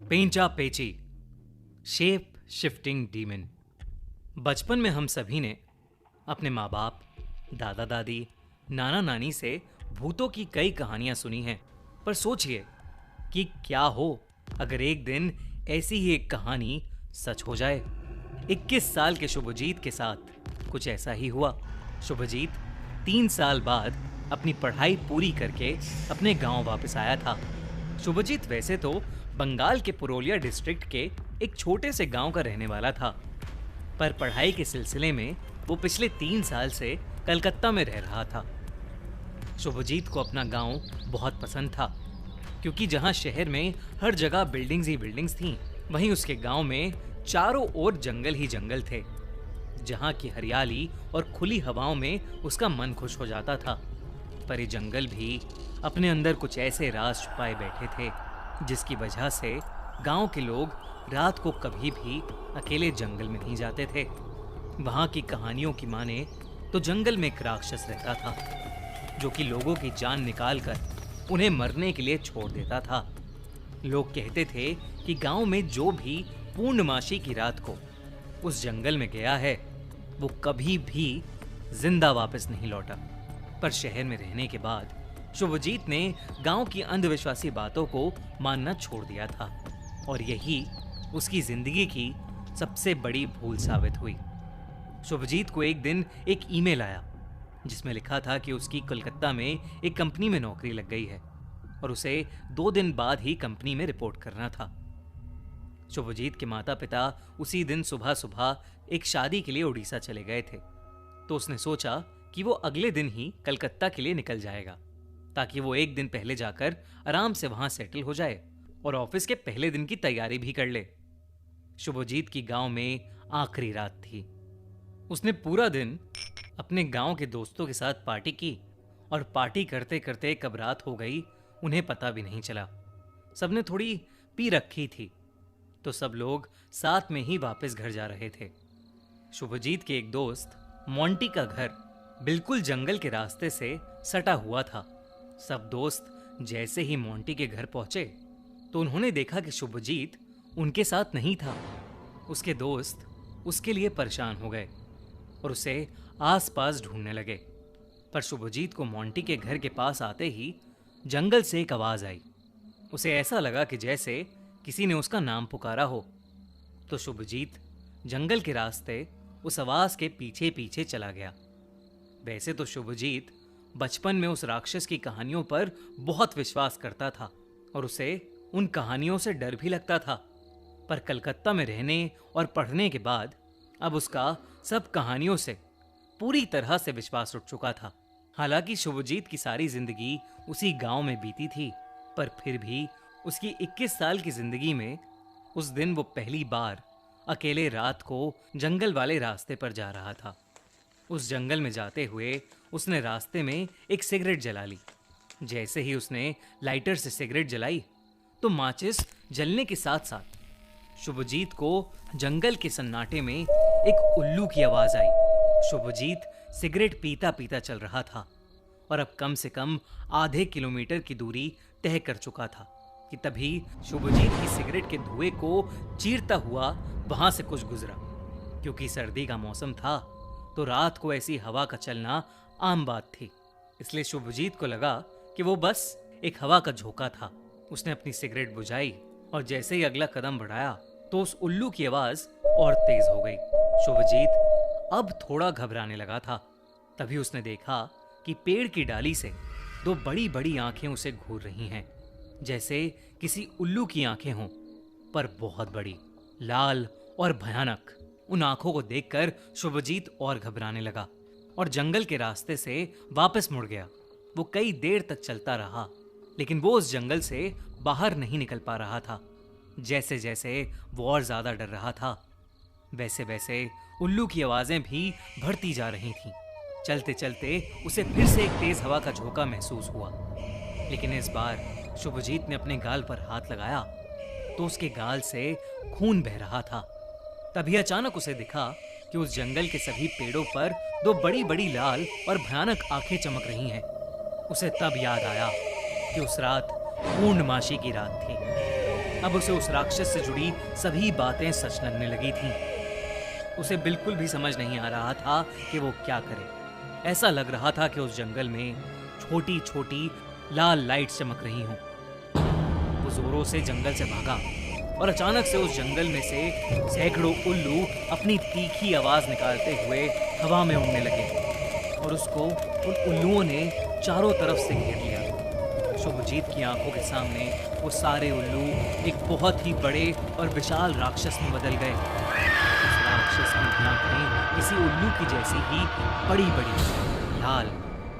पेंचा पेची, shape shifting demon. बचपन में हम सभी ने अपने माँ बाप, दादा दादी, नाना नानी से भूतों की कई कहानियां सुनी हैं। पर सोचिए कि क्या हो अगर एक दिन ऐसी ही एक कहानी सच हो जाए। 21 साल के शुभजीत के साथ कुछ ऐसा ही हुआ। शुभजीत 3 साल बाद अपनी पढ़ाई पूरी करके अपने गांव वापस आया था। शुभजीत वैसे तो बंगाल के पुरुलिया डिस्ट्रिक्ट के एक छोटे से गांव का रहने वाला था, पर पढ़ाई के सिलसिले में वो पिछले 3 साल से कलकत्ता में रह रहा था। शुभजीत को अपना गांव बहुत पसंद था, क्योंकि जहां शहर में हर जगह बिल्डिंग्स ही बिल्डिंग्स थीं, वहीं उसके गांव में चारों ओर जंगल ही जंगल थे, जहां की हरियाली और खुली हवाओं में उसका मन खुश हो जाता था। पर ये जंगल भी अपने अंदर कुछ ऐसे राज छुपाए बैठे थे, जिसकी वजह से गांव के लोग रात को कभी भी अकेले जंगल में नहीं जाते थे। वहां की कहानियों की माने तो जंगल में एक राक्षस रहता था, जो कि लोगों की जान निकाल कर उन्हें मरने के लिए छोड़ देता था। लोग कहते थे कि गांव में जो भी पूर्णमासी की रात को उस जंगल में गया है, वो कभी भी जिंदा वापस नहीं लौटा। पर शहर में रहने के बाद शुभजीत ने गांव की अंधविश्वासी बातों को मानना छोड़ दिया था, और यही उसकी जिंदगी की सबसे बड़ी भूल साबित हुई। शुभजीत को एक दिन एक ईमेल आया, जिसमें लिखा था कि उसकी कोलकाता में एक कंपनी में नौकरी लग गई है और उसे 2 दिन बाद ही कंपनी में रिपोर्ट करना था। शुभजीत के माता पिता उसी दिन सुबह सुबह एक शादी के लिए उड़ीसा चले गए थे, तो उसने सोचा कि वो अगले दिन ही कलकत्ता के लिए निकल जाएगा, ताकि वो एक दिन पहले जाकर आराम से वहां सेटल हो जाए और ऑफिस के पहले दिन की तैयारी भी कर ले। शुभजीत की गांव में आखिरी रात थी। उसने पूरा दिन अपने गांव के दोस्तों के साथ पार्टी की, और पार्टी करते करते कब रात हो गई उन्हें पता भी नहीं चला। सबने थोड़ी पी रखी थी, तो सब लोग साथ में ही वापस घर जा रहे थे। शुभजीत के एक दोस्त मोंटी का घर बिल्कुल जंगल के रास्ते से सटा हुआ था। सब दोस्त जैसे ही मोंटी के घर पहुंचे, तो उन्होंने देखा कि शुभजीत उनके साथ नहीं था। उसके दोस्त उसके लिए परेशान हो गए और उसे आसपास ढूंढने लगे। पर शुभजीत को मोंटी के घर के पास आते ही जंगल से एक आवाज आई। उसे ऐसा लगा कि जैसे किसी ने उसका नाम पुकारा हो। तो शुभजीत जंगल के रास्ते उस आवाज के पीछे पीछे चला गया। वैसे तो शुभजीत बचपन में उस राक्षस की कहानियों पर बहुत विश्वास करता था, और उसे उन कहानियों से डर भी लगता था। पर कलकत्ता में रहने और पढ़ने के बाद अब उसका सब कहानियों से पूरी तरह से विश्वास उठ चुका था। हालांकि शुभजीत की सारी जिंदगी उसी गांव में बीती थी, पर फिर भी उसकी 21 साल की जिंदगी में उस दिन वो पहली बार अकेले रात को जंगल वाले रास्ते पर जा रहा था। उस जंगल में जाते हुए उसने रास्ते में एक सिगरेट जला ली। जैसे ही उसने लाइटर से सिगरेट जलाई, तो माचिस जलने के साथ साथ शुभजीत को जंगल के सन्नाटे में एक उल्लू की आवाज आई। शुभजीत सिगरेट पीता पीता चल रहा था, और अब कम से कम आधे किलोमीटर की दूरी तय कर चुका था कि तभी शुभजीत की सिगरेट के धुएं को चीरता हुआ वहां से कुछ गुजरा। क्योंकि सर्दी का मौसम था, तो रात को ऐसी हवा का चलना आम बात थी, इसलिए शुभजीत को लगा कि वो बस एक हवा का झोंका था। उसने अपनी सिगरेट बुझाई, और जैसे ही अगला कदम बढ़ाया, तो उस उल्लू की आवाज और तेज हो गई। शुभजीत अब थोड़ा घबराने लगा था। तभी उसने देखा कि पेड़ की डाली से 2 बड़ी बड़ी आंखें उसे घूर रही हैं, जैसे किसी उल्लू की आंखें हों, पर बहुत बड़ी, लाल और भयानक। उन आंखों को देखकर शुभजीत और घबराने लगा और जंगल के रास्ते से वापस मुड़ गया। वो कई देर तक चलता रहा, लेकिन वो उस जंगल से बाहर नहीं निकल पा रहा था। जैसे जैसे वो और ज्यादा डर रहा था, वैसे वैसे उल्लू की आवाजें भी बढ़ती जा रही थीं। चलते चलते उसे फिर से एक तेज हवा का झोंका महसूस हुआ, लेकिन इस बार शुभजीत ने अपने गाल पर हाथ लगाया तो उसके गाल से खून बह रहा था। तभी अचानक उसे दिखा कि उस जंगल के सभी पेड़ों पर 2 बड़ी बड़ी लाल और भयानक आंखें चमक रही हैं। उसे तब याद आया कि उस रात पूर्णमासी की रात थी। अब उसे उस राक्षस से जुड़ी सभी बातें सच लगने लगी थीं। उसे बिल्कुल भी समझ नहीं आ रहा था कि वो क्या करे। ऐसा लग रहा था कि उस जंगल में छोटी छोटी लाल लाइट चमक रही हों। वो जोरों से जंगल से भागा और अचानक से उस जंगल में से सैकड़ों उल्लू अपनी तीखी आवाज निकालते हुए हवा में उड़ने लगे और उसको उन उल्लुओं ने चारों तरफ से घेर लिया। शुभजीत की आंखों के सामने वो सारे उल्लू एक बहुत ही बड़े और विशाल राक्षस में बदल गए। उस राक्षस की आंखें किसी उल्लू की जैसी ही बड़ी बड़ी, लाल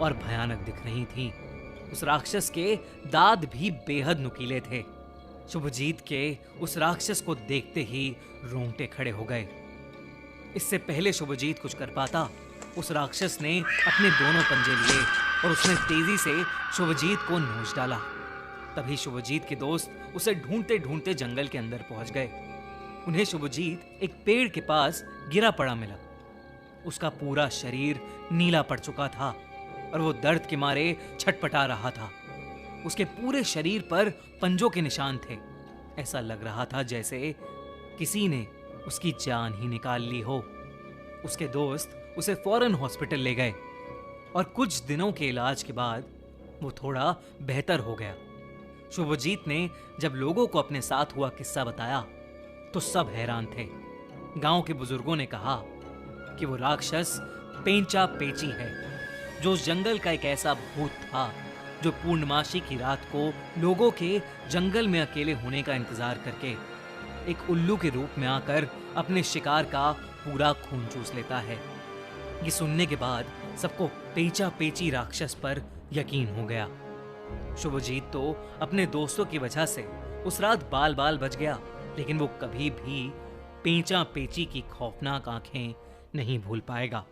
और भयानक दिख रही थीं। उस राक्षस के दांत भी बेहद नुकीले थे। शुभजीत के उस राक्षस को देखते ही रोंगटे खड़े हो गए। इससे पहले शुभजीत कुछ कर पाता, उस राक्षस ने अपने दोनों पंजे लिए और उसने तेजी से शुभजीत को नोच डाला। तभी शुभजीत के दोस्त उसे ढूंढते ढूंढते जंगल के अंदर पहुंच गए। उन्हें शुभजीत एक पेड़ के पास गिरा पड़ा मिला। उसका पूरा शरीर नीला पड़ चुका था और वो दर्द के मारे छटपटा रहा था। उसके पूरे शरीर पर पंजों के निशान थे। ऐसा लग रहा था जैसे किसी ने उसकी जान ही निकाल ली हो। उसके दोस्त उसे फौरन हॉस्पिटल ले गए और कुछ दिनों के इलाज के बाद वो थोड़ा बेहतर हो गया। शुभजीत ने जब लोगों को अपने साथ हुआ किस्सा बताया तो सब हैरान थे। गांव के बुजुर्गों ने कहा कि वो राक्षस पेंचा पेची है, जो उस जंगल का एक ऐसा भूत था जो पूर्णमासी की रात को लोगों के जंगल में अकेले होने का इंतजार करके एक उल्लू के रूप में आकर अपने शिकार का पूरा खून चूस लेता है। ये सुनने के बाद सबको पेंचा पेची राक्षस पर यकीन हो गया। शुभजीत तो अपने दोस्तों की वजह से उस रात बाल बाल बच गया, लेकिन वो कभी भी पेंचा पेची की खौफनाक आंखें नहीं भूल पाएगा।